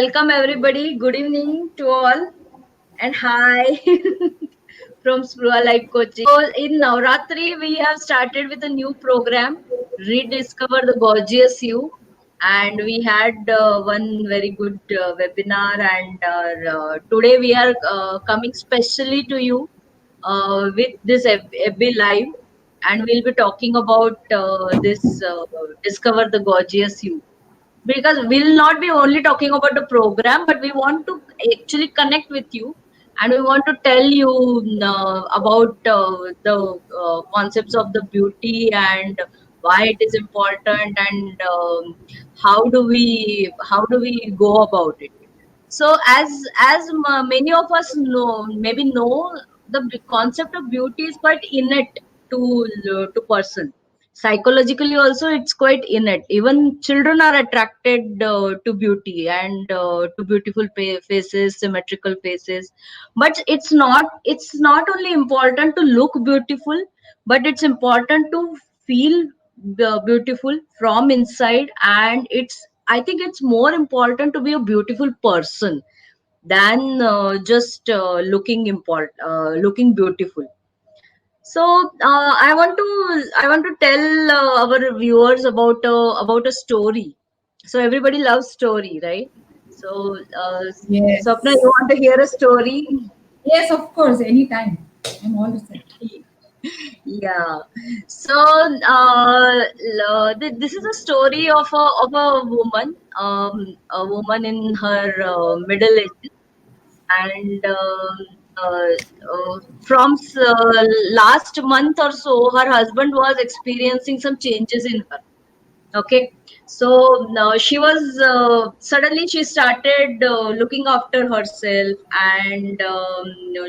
welcome everybody. Good evening to all, and hi from Sprua Life Coaching. So, in Navratri, we have started with a new program, Rediscover the Gorgeous You, and we had one very good webinar. And today we are coming specially to you with this FB Live, and we'll be talking about this Discover the Gorgeous You, because we'll not be only talking about the program, but we want to actually connect with you, and we want to tell you about the concepts of the beauty and why it is important, and how do we go about it. So many of us know, maybe know, the concept of beauty is quite innate to person. Psychologically also, it's quite innate. Even children are attracted to beauty and to beautiful faces, symmetrical faces. But it's not only important to look beautiful, but it's important to feel beautiful from inside. And I think it's more important to be a beautiful person than just looking beautiful. So I want to tell our viewers about a story. So everybody loves story, right? So Swapna, Yes. you want to hear a story? Yes, of course, anytime. I'm all set. Yeah. So this is a story of a woman in her middle age, and from last month or so, her husband was experiencing some changes in her. Okay, so now she was suddenly she started looking after herself, and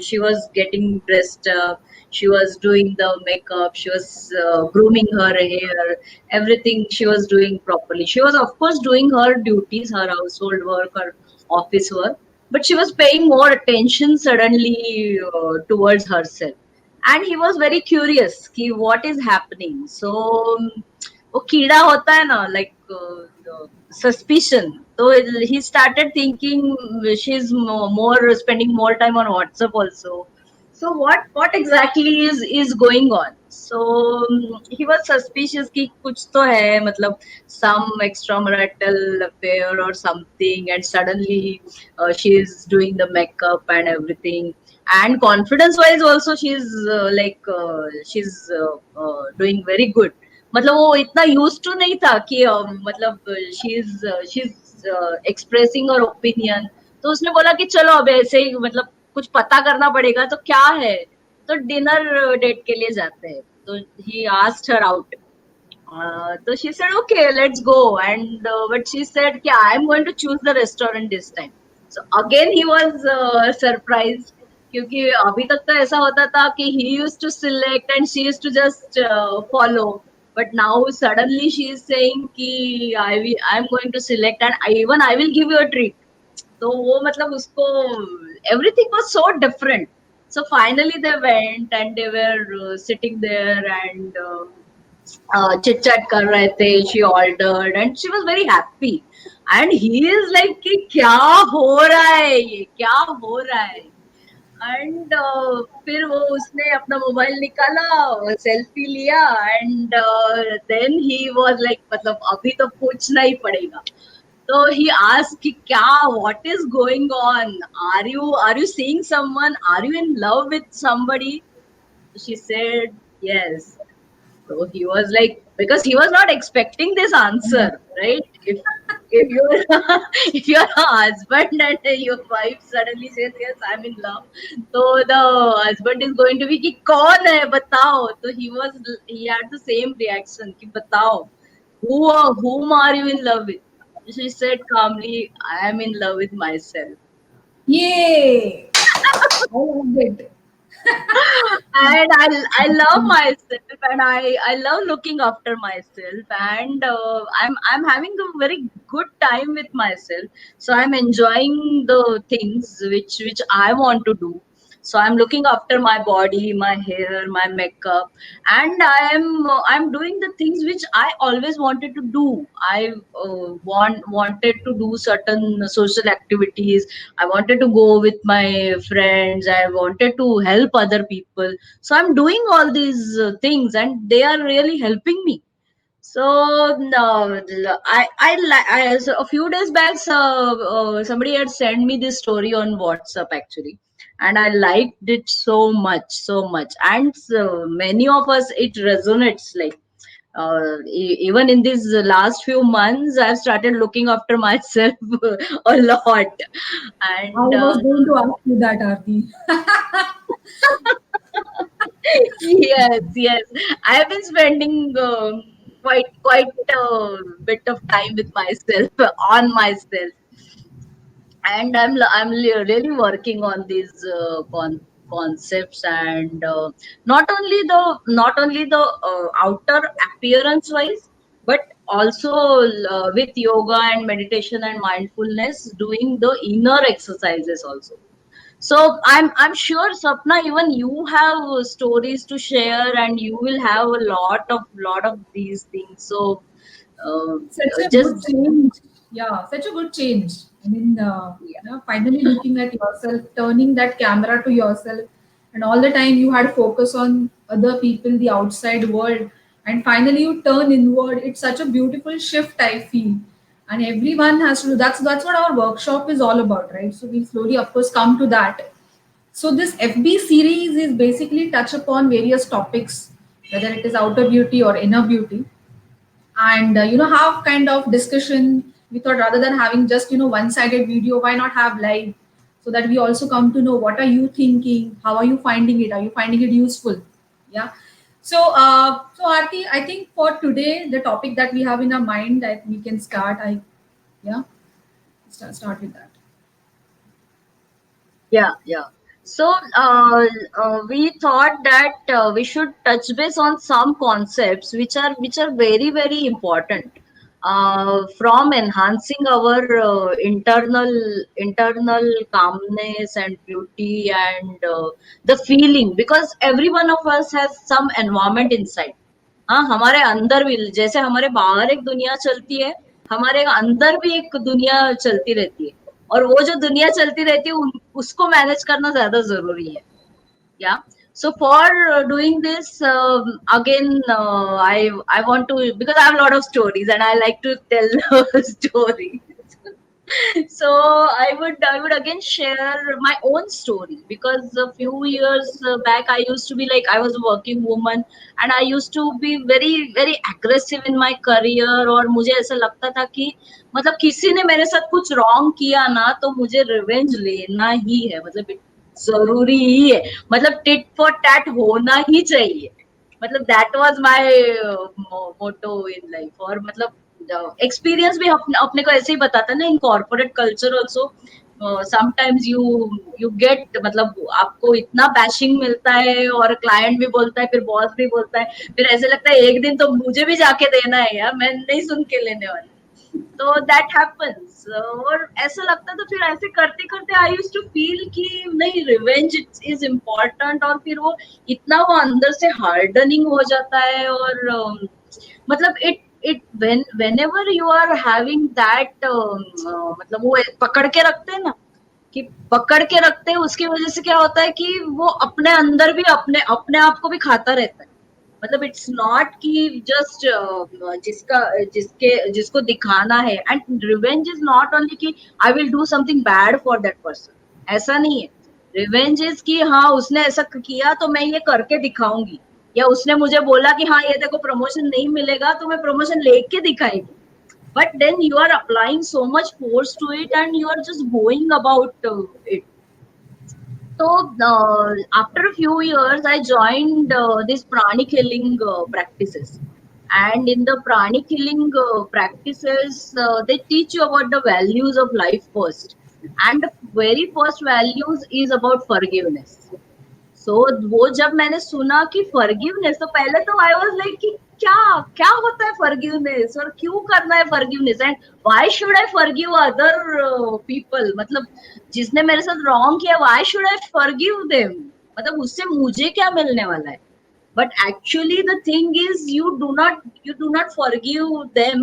she was getting dressed up. She was doing the makeup. She was grooming her hair. Everything she was doing properly. She was, of course, doing her duties, her household work, her office work, but she was paying more attention suddenly towards herself. And he was very curious कि what is happening. So वो कीड़ा होता है ना, like suspicion. So he started thinking she's more spending more time on WhatsApp also. So what exactly is going on? So he was suspicious कि कुछ तो है, मतलब some extramarital affair or something. And suddenly she is doing the makeup and everything, and confidence wise also she's doing very good. मतलब वो इतना use to नहीं था कि मतलब शी इज एक्सप्रेसिंग और ओपिनियन. तो उसने बोला कि चलो अब ऐसे ही, मतलब कुछ पता करना पड़ेगा तो क्या है. तो डिनर डेट के लिए जाते हैं. तो he asked her out. So she said, okay, let's go. And but she said, yeah, I'm going to choose the restaurant this time. So again, he was surprised. क्योंकि अभी तक तो ऐसा होता था कि he used to select and she used to just follow. But now suddenly she is saying कि I'm going to select, and I will give you a treat. तो वो मतलब उसको everything was so different. So finally they went and they were sitting there, and chit chat कर रहे थे. She ordered and she was very happy. And he is like कि क्या हो रहा है, ये क्या हो रहा है. एंड फिर वो उसने अपना मोबाइल निकाला, सेल्फी लिया, and then he was like, मतलब अभी तो पूछना ही पड़ेगा. तो ही आस्क्ड कि क्या, what is going on, are you seeing someone, are you in love with somebody. She said yes. So he was like, because he was not expecting this answer, right? If you're if you're a husband and your wife suddenly says yes, I'm in love, so the husband is going to be कि कौन है बताओ. So he had the same reaction कि बताओ, whom are you in love with? She said calmly, I am in love with myself. Yay! I loved it. And I love myself, and I love looking after myself, and I'm having a very good time with myself. So I'm enjoying the things which I want to do. So I'm looking after my body, my hair, my makeup, and I'm doing the things which I always wanted to do. I wanted to do certain social activities. I wanted to go with my friends. I wanted to help other people. So I'm doing all these things, and they are really helping me. So no, so a few days back, somebody had sent me this story on WhatsApp actually, and I liked it so much, and so many of us it resonates like. Even in these last few months, I've started looking after myself a lot, I and was going to ask you that, Aarti. yes, I have been spending quite a bit of time with myself on myself, and really working on these concepts, and not only the outer appearance wise, but also with yoga and meditation and mindfulness, doing the inner exercises also. So I'm sure, Sapna, even you have stories to share, and you will have a lot of these things. So uh, Such a just good change. Yeah, such a good change. I mean, yeah, finally looking at yourself, turning that camera to yourself, and all the time you had focus on other people, the outside world, and finally you turn inward. It's such a beautiful shift, I feel. And everyone has to do that's what our workshop is all about, right? So we slowly, of course, come to that. So this FB series is basically touch upon various topics, whether it is outer beauty or inner beauty, and have kind of discussion. We thought rather than having just one-sided video, why not have live, so that we also come to know what are you thinking, how are you finding it, are you finding it useful. Yeah. So Aarti, I think for today the topic that we have in our mind, that we can start. I Yeah, start with that. yeah. So we thought that we should touch base on some concepts which are very important, from enhancing our internal calmness and beauty, and the feeling, because every one of us has some environment inside. हाँ, हमारे अंदर भी जैसे हमारे बाहर एक दुनिया चलती है, हमारे अंदर भी एक दुनिया चलती रहती है, और वो जो दुनिया चलती रहती है उसको मैनेज करना ज्यादा जरूरी है. Yeah. So for doing this, again, I want to, because I have a lot of stories and I like to tell stories. So I would again share my own story, because a few years back I used to be like, I was a working woman, and I used to be very aggressive in my career, और मुझे ऐसा लगता था कि मतलब किसी ने मेरे साथ कुछ रॉन्ग किया ना, तो मुझे रिवेंज लेना ही है, मतलब जरूरी ही है, मतलब टिट फॉर टैट होना ही चाहिए. मतलब that was my motto in life. और मतलब एक्सपीरियंस भी अपने को ऐसे ही बताता है ना, in corporate culture also sometimes you get, मतलब आपको इतना बैशिंग मिलता है, और क्लाइंट भी बोलता है, फिर बॉस भी बोलता है, फिर ऐसे लगता है एक दिन तो मुझे भी जाके देना है यार, मैं नहीं सुन के लेने वाली. तो दैट हैपेंस, और ऐसा लगता था, फिर ऐसे करते करते आई यूज्ड टू फील कि नहीं, रिवेंज इज इम्पोर्टेंट, और फिर वो इतना वो अंदर से हार्डनिंग हो जाता है, और मतलब it whenever you are having that, मतलब वो पकड़ के रखते हैं ना, कि पकड़ के रखते हैं, उसकी वजह से क्या होता है कि वो अपने अंदर भी अपने अपने आप को भी खाता रहता है. मतलब इट्स नॉट कि जस्ट जिसका जिसके जिसको दिखाना है, and revenge is not only कि I will do something bad for that person. ऐसा नहीं है. रिवेंज इज कि हाँ, उसने ऐसा किया तो मैं ये करके दिखाऊंगी, या उसने मुझे बोला कि हाँ, ये देखो प्रमोशन नहीं मिलेगा, तो मैं प्रमोशन लेके दिखाएंगी. But then you are applying so much force to it, and you are just going about it. So after a few years I joined these pranic healing practices, and in the pranic healing practices, they teach you about the values of life first, and the very first values is about forgiveness. So वो जब मैंने सुना कि forgiveness, तो पहले तो I was like कि क्या क्या होता है फॉरगिवनेस और क्यों करना है forgiveness, and why should I forgive other people, मतलब जिसने मेरे साथ रॉन्ग किया why should I forgive them, मतलब उससे मुझे क्या मिलने वाला है. But actually the thing is you do not forgive them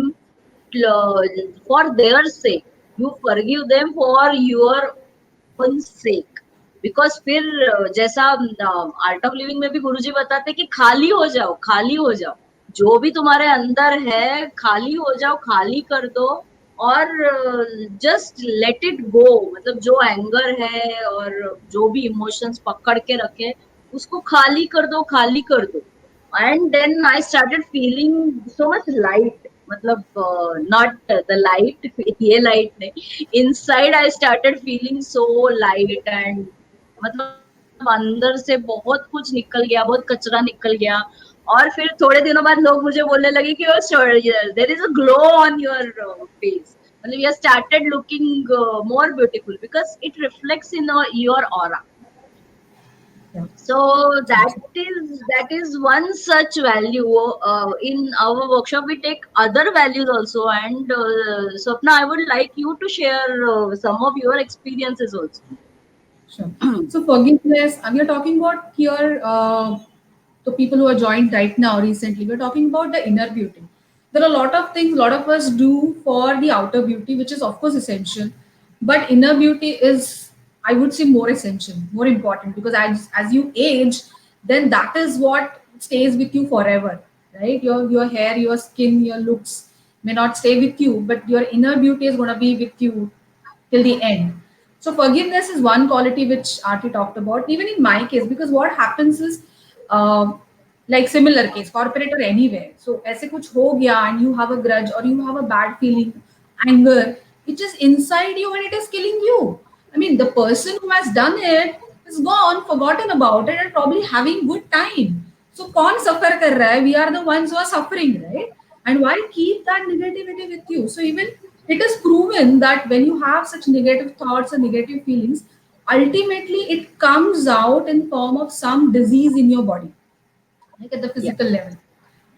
for their sake. You forgive them for your own sake. Because फिर जैसा आर्ट ऑफ लिविंग में भी गुरुजी बताते कि खाली हो जाओ, खाली हो जाओ, जो भी तुम्हारे अंदर है खाली हो जाओ, खाली कर दो, और जस्ट लेट इट गो, मतलब जो एंगर है और जो भी इमोशंस पकड़ के रखे उसको खाली कर दो, खाली कर दो. And then I started feeling so much light, मतलब नॉट द लाइट ये लाइट नहीं, inside I started feeling so light, and मतलब अंदर से बहुत कुछ निकल गया, बहुत कचरा निकल गया. और फिर थोड़े दिनों बाद लोग मुझे बोलने लगे कि there is a glow on your face, मतलब you started looking more beautiful because it reflects in your aura. Yeah. So that is one such value. In our workshop, we take other values also. And Swapna, I would like you to share some of your experiences also. Sure. So forgiveness, we are talking about here, the people who are joined right now recently, we're talking about the inner beauty. There are a lot of things a lot of us do for the outer beauty, which is of course essential, but inner beauty is, I would say, more essential, more important, because as you age, then that is what stays with you forever, right? Your hair, your skin, your looks may not stay with you, but your inner beauty is going to be with you till the end. So forgiveness is one quality which Arti talked about. Even in my case, because what happens is, uh, like similar case, corporate or anywhere. So ऐसे कुछ हो गया and you have a grudge or you have a bad feeling, anger, it is inside you and it is killing you. I mean, the person who has done it is gone, forgotten about it, and probably having good time. So कौन suffer कर रहा है? We are the ones who are suffering, right? And why keep that negativity with you? So even it is proven that when you have such negative thoughts and negative feelings, ultimately it comes out in form of some disease in your body, like at the Yeah. physical level,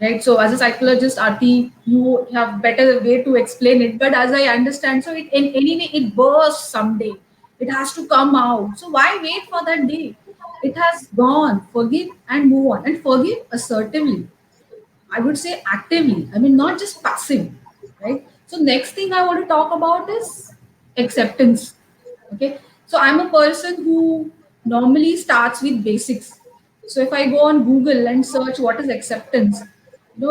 right? So as a psychologist, Arti, you have better way to explain it, but as I understand, so it in any way it bursts someday, it has to come out. So why wait for that day? It has gone. Forgive and move on, and forgive assertively, I would say actively. I mean, not just passive, right? So next thing I want to talk about is acceptance. Okay. So I'm a person who normally starts with basics. So if I go on Google and search what is acceptance,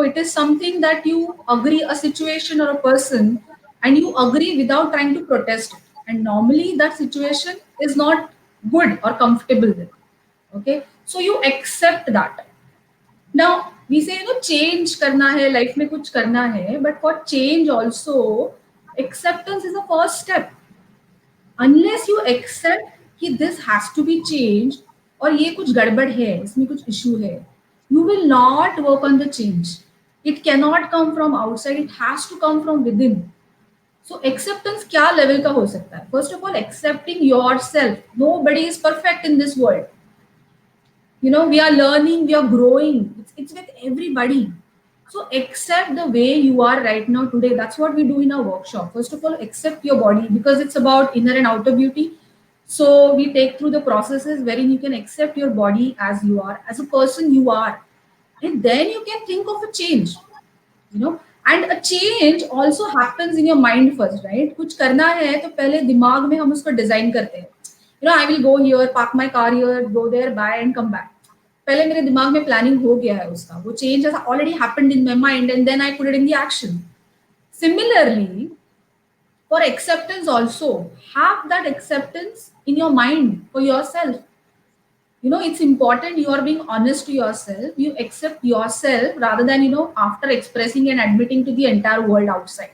it is something that you agree a situation or a person and you agree without trying to protest it. And normally that situation is not good or comfortable with. Okay. So you accept that. Now we say, change करना है, life में कुछ करना है, but for change also, acceptance is the first step. Unless you accept कि this has to be changed और ये कुछ गड़बड़ है, इसमें कुछ issue है, you will not work on the change. It cannot come from outside, it has to come from within. So acceptance क्या level का हो सकता है? First of all, accepting yourself. Nobody is perfect in this world. We are learning, we are growing, it's with everybody. So accept the way you are right now today. That's what we do in our workshop. First of all, accept your body, because it's about inner and outer beauty. So we take through the processes wherein you can accept your body as you are, as a person you are, and then you can think of a change. And a change also happens in your mind first, right? कुछ करना है तो पहले दिमाग में हम उसको design करते हैं. I will go here, park my car here, go there, buy and come back. पहले मेरे दिमाग में प्लानिंग हो गया है उसका, वो change has already happened in my mind and then I put it in the action. Similarly, for acceptance also, have that acceptance in your mind for yourself. It's important you are being honest to yourself, you accept yourself rather than after expressing and admitting to the entire world outside.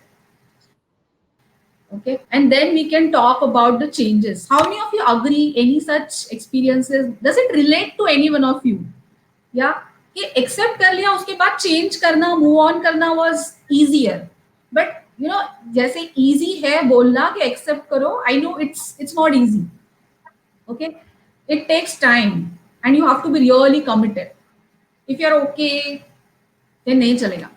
Okay, and then we can talk about the changes. How many of you agree any such experiences? Does it relate to any one of you? Yeah, कि accept कर लिया उसके बाद change करना, move on करना was easier. But जैसे easy है बोलना कि एक्सेप्ट करो, I know it's not easy. Okay, it takes time and you have to be really committed. If you're okay then nahi chalega.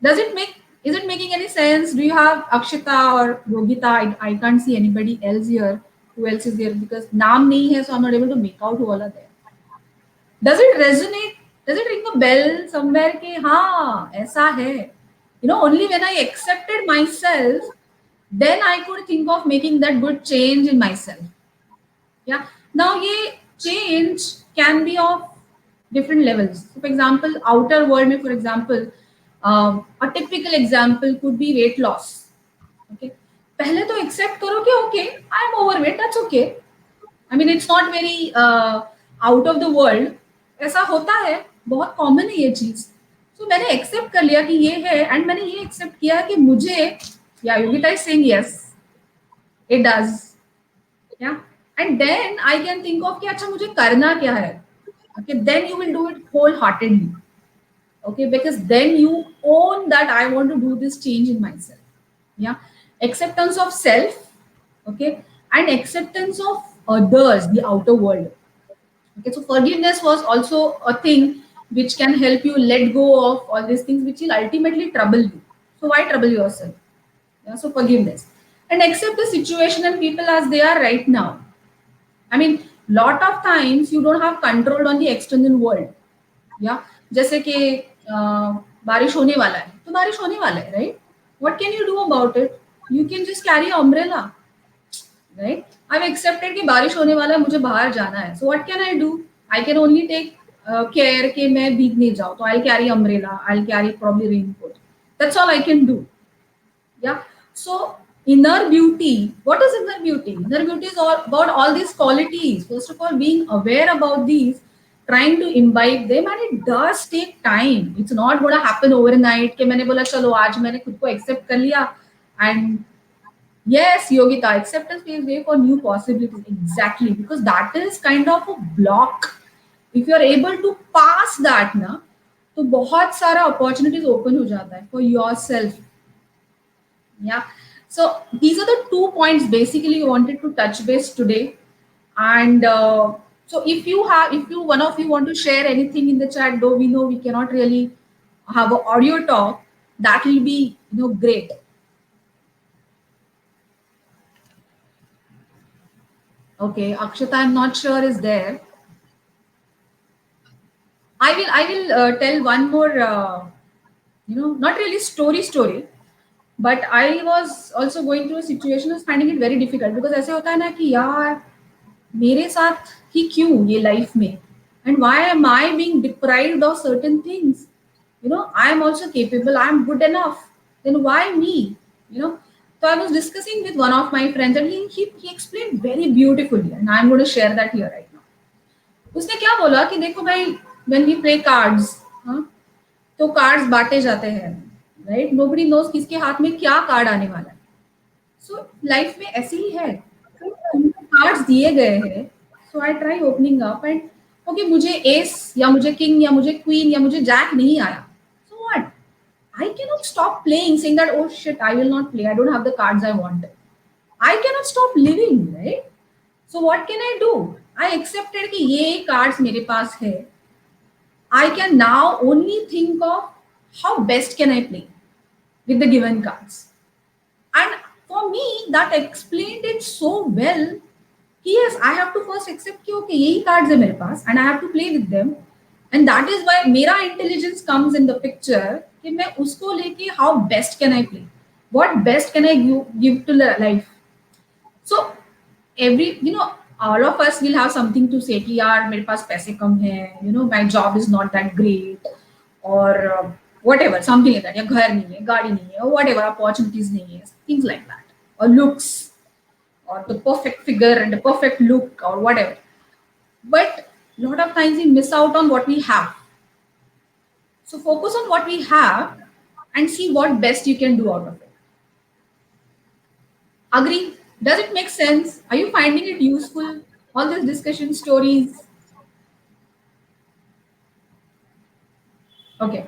Does it make, is it making any sense? Do you have Akshita or Yogita? I can't see anybody else here. Who else is there? Because naam nahi hai, so I'm not able to make out who all are there. Does it resonate? Does it ring a bell somewhere? Ke हाँ ऐसा है. You know, only when I accepted myself, then I could think of making that good change in myself. Yeah. Now, ये change can be of different levels. So, for example, outer world में, for example, a typical example could be weight loss. Okay. पहले तो accept करो कि okay, I'm overweight. That's okay. I mean, it's not very out of the world. ऐसा होता है, बहुत common है ये चीज. So मैंने एक्सेप्ट कर लिया कि ये है, एंड मैंने ये एक्सेप्ट किया कि मुझे, या Yogita is saying yes, it does, yeah, and then I can think of कि अच्छा मुझे करना क्या है. Okay, then you will do it wholeheartedly. Okay, because then you own that I want to do this change in myself. Yeah, acceptance of self. Okay, and acceptance of others, the outer world. Okay, so forgiveness was also a thing which can help you let go of all these things which will ultimately trouble you. So why trouble yourself? Yeah, so forgiveness, and accept the situation and people as they are right now. I mean, lot of times you don't have control on the external world. या जैसे कि बारिश होने वाला है तो बारिश होने वाला है, right? What can you do about it? You can just carry umbrella, right? I have accepted कि बारिश होने वाला है, मुझे बाहर जाना है, so what can I do? I can only take care कि मैं भीग नहीं जाऊं, तो I carry umbrella, I carry probably raincoat. That's all I can do. Yeah, so inner beauty, what is inner beauty? Inner beauty is all about all these qualities. First of all, being aware about these, trying to imbibe them, and it does take time. It's not going to happen overnight कि मैंने बोला चलो आज मैंने खुद को accept कर लिया, and yes, Yogita, acceptance paves way for new possibilities. Exactly, because that is kind of a block. If you are able to pass that ना, तो बहुत सारा opportunities open हो जाता है for yourself. Yeah, so these are the 2 points basically we wanted to touch base today. And so if you have, if you, one of you want to share anything in the chat, though we know we cannot really have an audio talk, that will be, you know, great. Okay, Akshita, I'm not sure is there. I will tell one more you know, not really story, but I was also going through a situation, I was finding it very difficult, because ऐसे होता है ना कि यार मेरे साथ ही क्यों ये लाइफ में, and why am I being deprived of certain things? You know, I am also capable, I am good enough, then why me? You know, so I was discussing with one of my friends, and he explained very beautifully, and I'm going to share that here right now. उसने क्या बोला कि देखो भाई, when we play cards, हाँ, तो cards बांटे जाते हैं, राइट? नोबडी नोज किसके हाथ में क्या कार्ड आने वाला है. सो लाइफ में ऐसे ही है, कार्ड्स दिए गए हैं, so I try opening up, and okay मुझे एस या मुझे किंग या मुझे क्वीन या मुझे जैक नहीं आया, so what? I cannot stop playing, saying that, oh shit, I will not play, I don't have the cards I wanted. I cannot stop living, right? So what can I do? I accepted कि ये cards मेरे पास है. I can now only think of how best can I play with the given cards. And for me, that explained it so well. Yes, I have to first accept कि okay, यही cards है मेरे पास, and I have to play with them. And that is why मेरा intelligence comes in the picture कि मैं उसको लेके how best can I play, what best can I give to life. So every, you know, all of us will have something to say कि यार मेरे पास पैसे कम है, you know, my job is not that great, or whatever, something like that, या घर नहीं है, गाड़ी नहीं है, or whatever, opportunities नहीं है, things like that, or looks, or the perfect figure and the perfect look, or whatever. But a lot of times we miss out on what we have. So focus on what we have and see what best you can do out of it. Agree? Does it make sense? Are you finding it useful? All these discussion stories. Okay.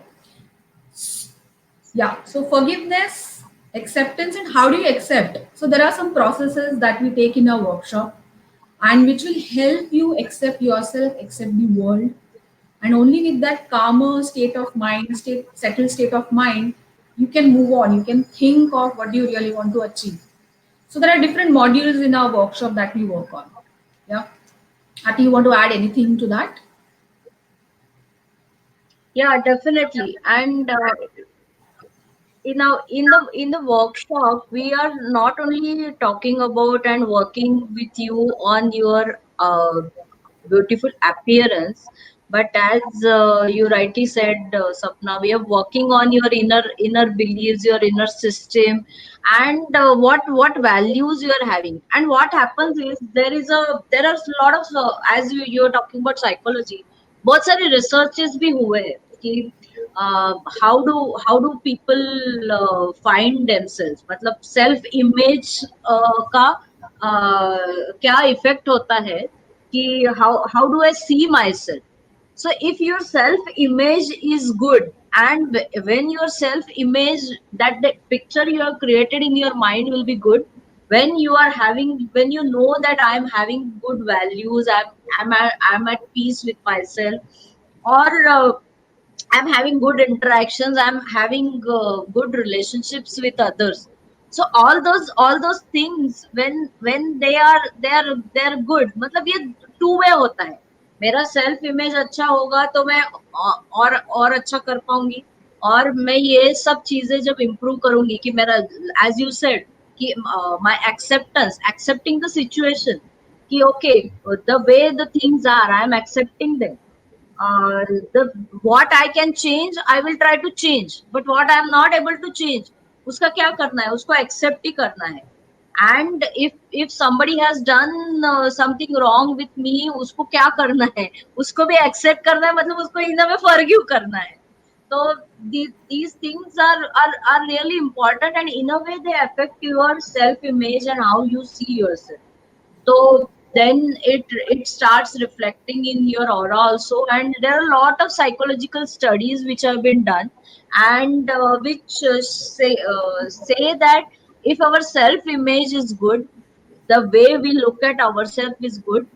Yeah. So forgiveness, acceptance, and how do you accept? So there are some processes that we take in our workshop, and which will help you accept yourself, accept the world, And only with that calmer state of mind, settled state of mind, you can move on. You can think of what you really want to achieve. So there are different modules in our workshop that we work on. Yeah. Happy, you want to add anything to that? Yeah, definitely. And in the workshop, we are not only talking about and working with you on your beautiful appearance, but as you rightly said, Sapna, we are working on your inner beliefs, your inner system, and what values you are having. And what happens is there are a lot of as you are talking about psychology, बहुत सारे researches भी हुए हैं कि how do people find themselves, मतलब self image का क्या effect होता है कि how do I see myself. So if your self image is good, and when your self image, that the picture you have created in your mind will be good, when you are having, when you know that I'm having good values, I'm at peace with myself, or I'm having good interactions, I'm having good relationships with others. So all those things, when they are good, मतलब ये two way होता है. मेरा self image अच्छा होगा तो मैं और अच्छा कर पाऊंगी, और मैं ये सब चीजें जब इम्प्रूव करूंगी कि मेरा, एज यू सेड, कि my acceptance, accepting the situation, कि okay, the way the things are, I am accepting them. The what I can change, I will try to change. But what I am not able to change, उसका क्या करना है? उसको accept ही करना है. And if somebody has done something wrong with me, उसको क्या करना है? उसको भी accept करना है, मतलब उसको इन में forgive करना है. So these things are really important, and in a way they affect your self image and how you see yourself. So then it starts reflecting in your aura also. And there are a lot of psychological studies which have been done, and which say that if our self image is good, the way we look at ourselves is good,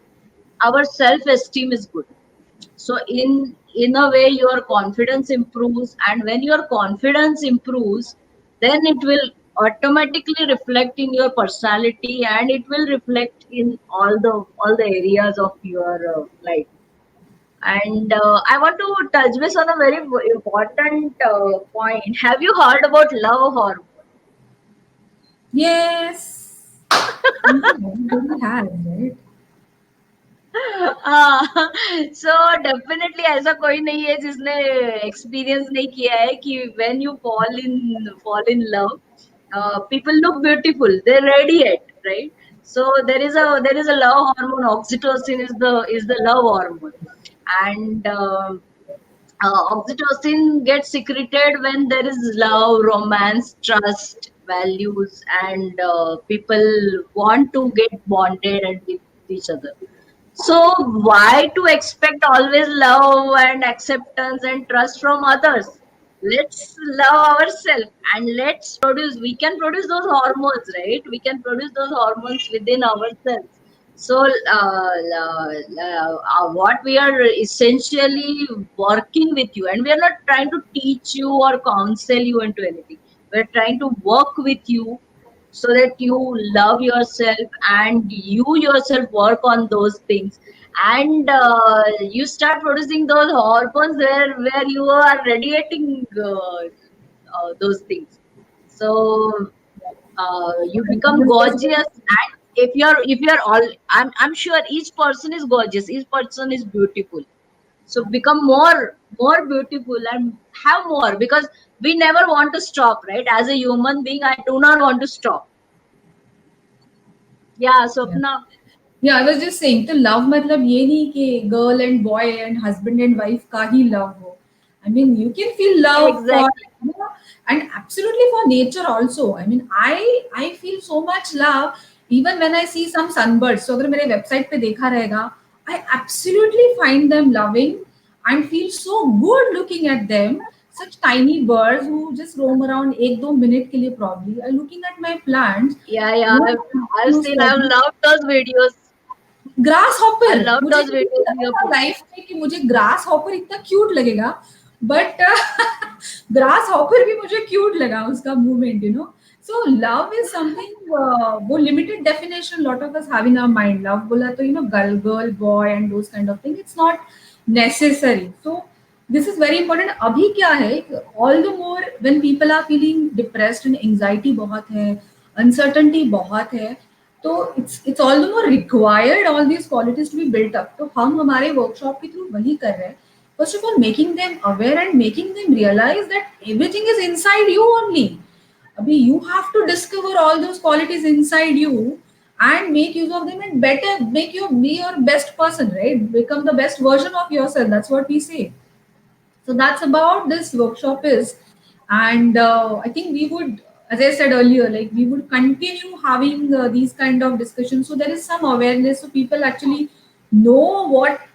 our self esteem is good. So in a way your confidence improves, and when your confidence improves, then it will automatically reflect in your personality, and it will reflect in all the areas of your life. And I want to touch base on a very important point. Have you heard about love hormone? Yes. Everybody has, right? हाँ, so definitely ऐसा कोई नहीं है जिसने experience नहीं किया है कि when you fall in love, people look beautiful, they radiate, right? So there is a love hormone. Oxytocin is the love hormone. And oxytocin gets secreted when there is love, romance, trust, values, and people want to get bonded and with each other. So why to expect always love and acceptance and trust from others? Let's love ourselves, and let's produce. We can produce those hormones, right? We can produce those hormones within ourselves. So what we are essentially working with you, and we are not trying to teach you or counsel you into anything. We're trying to work with you so that you love yourself, and you yourself work on those things, and you start producing those hormones where you are radiating those things. So you become gorgeous. And if you're all, I'm sure each person is gorgeous, each person is beautiful. So become more beautiful and have more, because we never want to stop, right? As a human being, I do not want to stop. Yeah, Yeah. Swapna. Yeah, I was just saying तो love मतलब ये नहीं कि girl and boy and husband and wife का ही love हो. I mean you can feel love for, Exactly. you know, and absolutely for nature also. I mean I feel so much love even when I see some sunbirds. So अगर मेरे website पे देखा रहेगा, I absolutely find them loving and feel so good looking at them. Such tiny birds who just roam around एक दो minute के लिए probably are looking at my plants. Yeah, yeah. You I've know, seen. I've loved those videos. Grass I hopper, love मुझे those कभी नहीं videos लगा you था put. Life में कि मुझे ग्रास हॉपर इतना क्यूट लगेगा, बट ग्रास हॉपर भी मुझे क्यूट लगा उसका movement, you know. So love is something, वो limited definition lot of us have in our mind. Love बोला तो you know girl girl boy and those kind of thing, it's not necessary. So this is very important. अभी क्या है, all the more when people are feeling depressed and anxiety बहुत है, uncertainty बहुत है, तो it's all the more required all these qualities to be built up. तो हम हमारे वर्कशॉप के थ्रू वही कर रहे हैं. First of all making them aware and making them realise that everything is inside you only. Abhi, you have to discover all those qualities inside you and make use of them and better make you be your best person, right? Become the best version of yourself. That's what we say. So that's about this workshop is. And I think we would, as I said earlier, like we would continue having these kind of discussions, so there is some awareness, so people actually know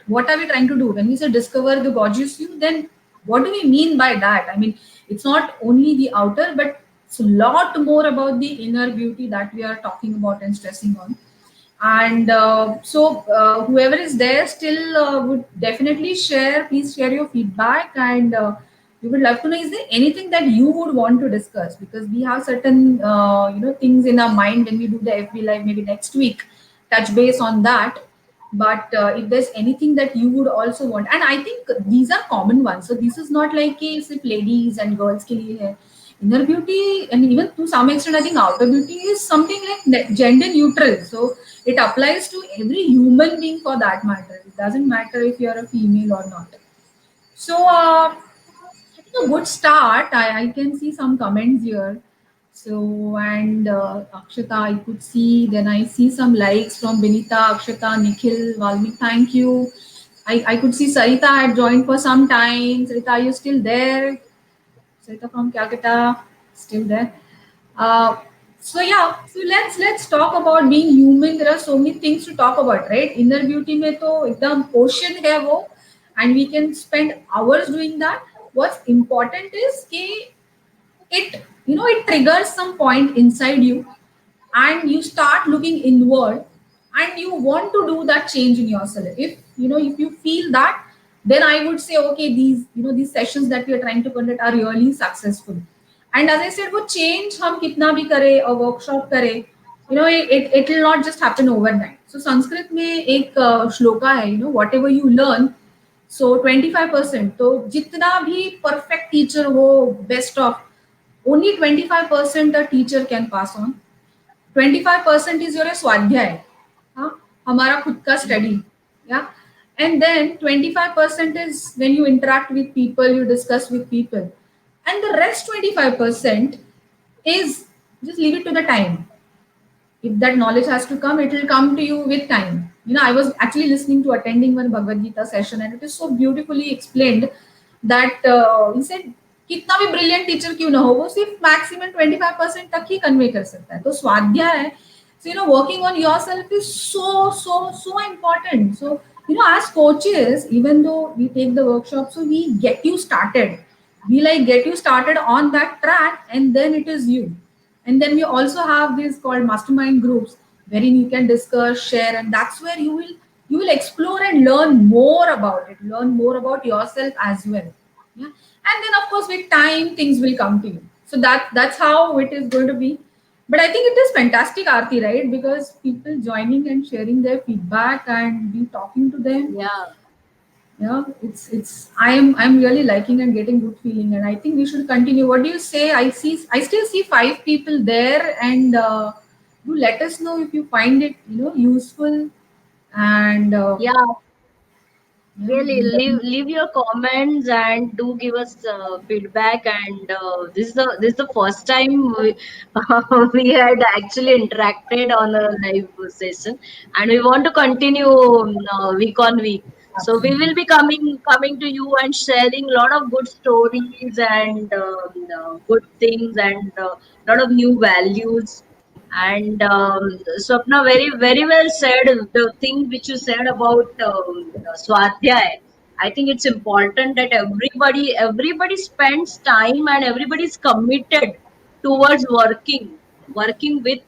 what are we trying to do when we say discover the gorgeous you. Then what do we mean by that? I mean, it's not only the outer, but it's a lot more about the inner beauty that we are talking about and stressing on. And whoever is there still would definitely share, please share your feedback. And we would love to know, is there anything that you would want to discuss, because we have certain things in our mind when we do the FB live maybe next week, touch base on that. But if there's anything that you would also want, and I think these are common ones, so this is not like a if ladies and girls ke liye hai. Inner beauty and even to some extent I think outer beauty is something like gender neutral, so it applies to every human being for that matter. It doesn't matter if you're a female or not. So I think a good start. I can see some comments here. So and Akshata, I could see. Then I see some likes from Vinita, Akshata, Nikhil, Valmik. Thank you. I could see Sarita had joined for some time. Sarita, are you still there? Sarita from Calcutta, still there. Uh, so yeah, so let's talk about being human. There are so many things to talk about, right? Inner beauty में तो एकदम ocean है वो, and we can spend hours doing that. What's important is कि it triggers some point inside you, and you start looking inward, and you want to do that change in yourself. If you feel that, then I would say okay, these sessions that we are trying to conduct are really successful. And as I said, वो change हम कितना भी करें और workshop करें, it will not just happen overnight. So Sanskrit में एक श्लोका है, whatever you learn, so 25%, तो जितना भी perfect teacher हो, best of, only 25% a teacher can pass on. 25% is your स्वाध्याय, हाँ, हमारा खुद का study, yeah. And then 25% is when you interact with people, you discuss with people, and the rest 25% is just leave it to the time. If that knowledge has to come, it will come to you with time. I was actually listening to attending one Bhagavad Gita session, and it is so beautifully explained that he said कितना भी brilliant teacher क्यों ना हो, वो सिर्फ maximum 25% तक ही convey कर सकता है. तो स्वाध्याय है. So working on yourself is so important. So as coaches, even though we take the workshop, so we get you started. We get you started on that track, and then it is you. And then we also have these called mastermind groups wherein you can discuss, share, and that's where you will explore and learn more about it, learn more about yourself as well. Yeah. And then of course with time things will come to you. So that's how it is going to be. But I think it is fantastic, Aarti, right? Because people joining and sharing their feedback and we talking to them, Yeah. yeah, it's I'm really liking and getting good feeling, and I think we should continue. What do you say? I still see 5 people there, and do let us know if you find it useful. And Yeah, yeah, really, we'll leave your comments and do give us feedback. And this is the first time we had actually interacted on a live session, and we want to continue week on week. So we will absolutely. be coming to you and sharing a lot of good stories and good things and lot of new values. And Swapna, very very well said. The thing which you said about Swadhyay, I think it's important that everybody spends time and everybody is committed towards working. working with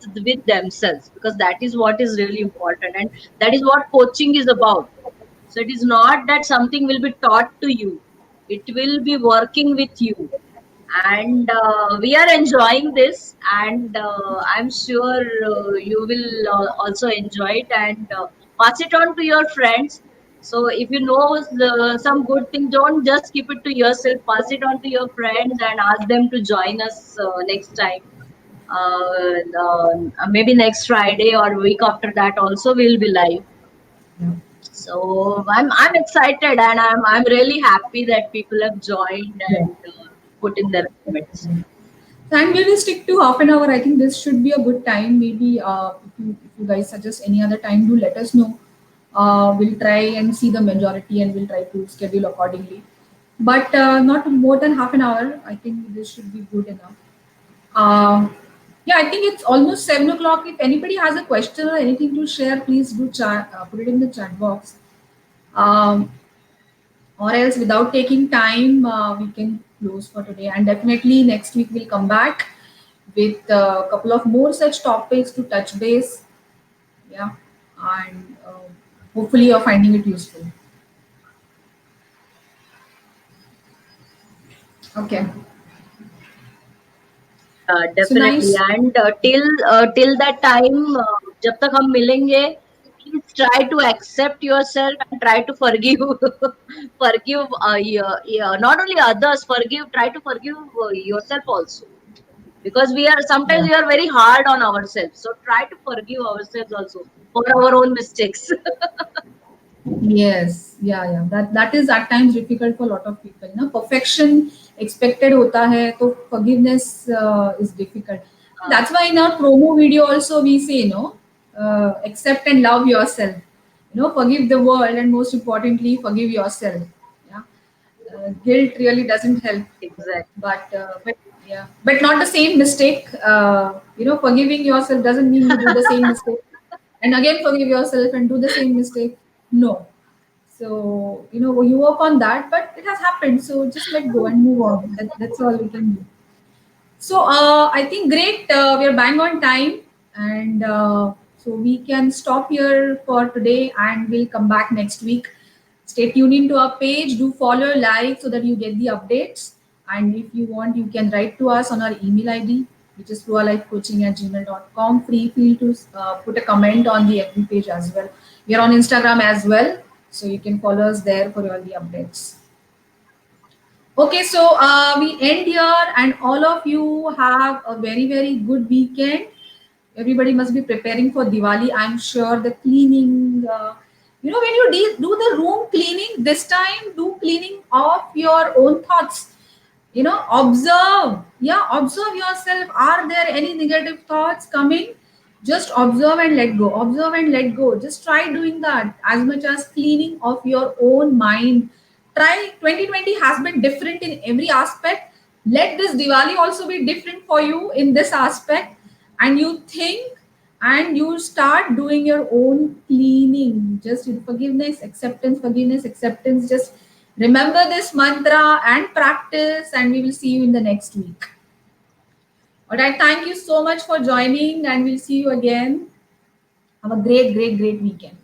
themselves, because that is what is really important, and that is what coaching is about. So it is not that something will be taught to you, it will be working with you. And we are enjoying this, and I'm sure you will also enjoy it, and pass it on to your friends. So if you know some good thing, don't just keep it to yourself, pass it on to your friends and ask them to join us next time. Maybe next Friday or week after that also we'll be live. Yeah. So I'm excited, and I'm really happy that people have joined Yeah. and put in their comments. And we will stick to half an hour. I think this should be a good time. Maybe if you guys suggest any other time, do let us know. We'll try and see the majority and we'll try to schedule accordingly. But not more than half an hour. I think this should be good enough. Yeah, I think it's almost 7 o'clock. If anybody has a question or anything to share, please do chat, put it in the chat box. Um, or else, without taking time, we can close for today. And definitely next week we'll come back with a couple of more such topics to touch base. Yeah, and hopefully you're finding it useful. Okay, so Definitely. nice. And till that time, जब तक हम मिलेंगे, please try to accept yourself and try to forgive, forgive not only others, try to forgive yourself also, because we are sometimes Yeah. we are very hard on ourselves. So try to forgive ourselves also for our own mistakes. Yes, yeah, yeah. That is at times difficult for a lot of people. No, perfection expected hota hai, so forgiveness is difficult. That's why in our promo video also we say, accept and love yourself. Forgive the world and most importantly, forgive yourself. Yeah, guilt really doesn't help, Exactly. but yeah, but not the same mistake. Forgiving yourself doesn't mean you do the same mistake and again forgive yourself and do the same mistake. No, so, you work on that, but it has happened. So just let go and move on. That's all we can do. So I think great. We are bang on time. And so we can stop here for today and we'll come back next week. Stay tuned into our page. Do follow, like so that you get the updates. And if you want, you can write to us on our email ID, which is flualifecoaching@gmail.com. Feel to put a comment on the FB page as well. We are on Instagram as well. So you can follow us there for all the updates. Okay, so we end here, and all of you have a very, very good weekend. Everybody must be preparing for Diwali. I'm sure the cleaning, when you do the room cleaning this time, do cleaning of your own thoughts. Observe. Yeah, observe yourself. Are there any negative thoughts coming? Just observe and let go. Observe and let go. Just try doing that as much as cleaning of your own mind. Try 2020 has been different in every aspect. Let this Diwali also be different for you in this aspect. And you think and you start doing your own cleaning. Just forgiveness, acceptance. Just remember this mantra and practice, and we will see you in the next week. All right, thank you so much for joining, and we'll see you again. Have a great, great, great weekend.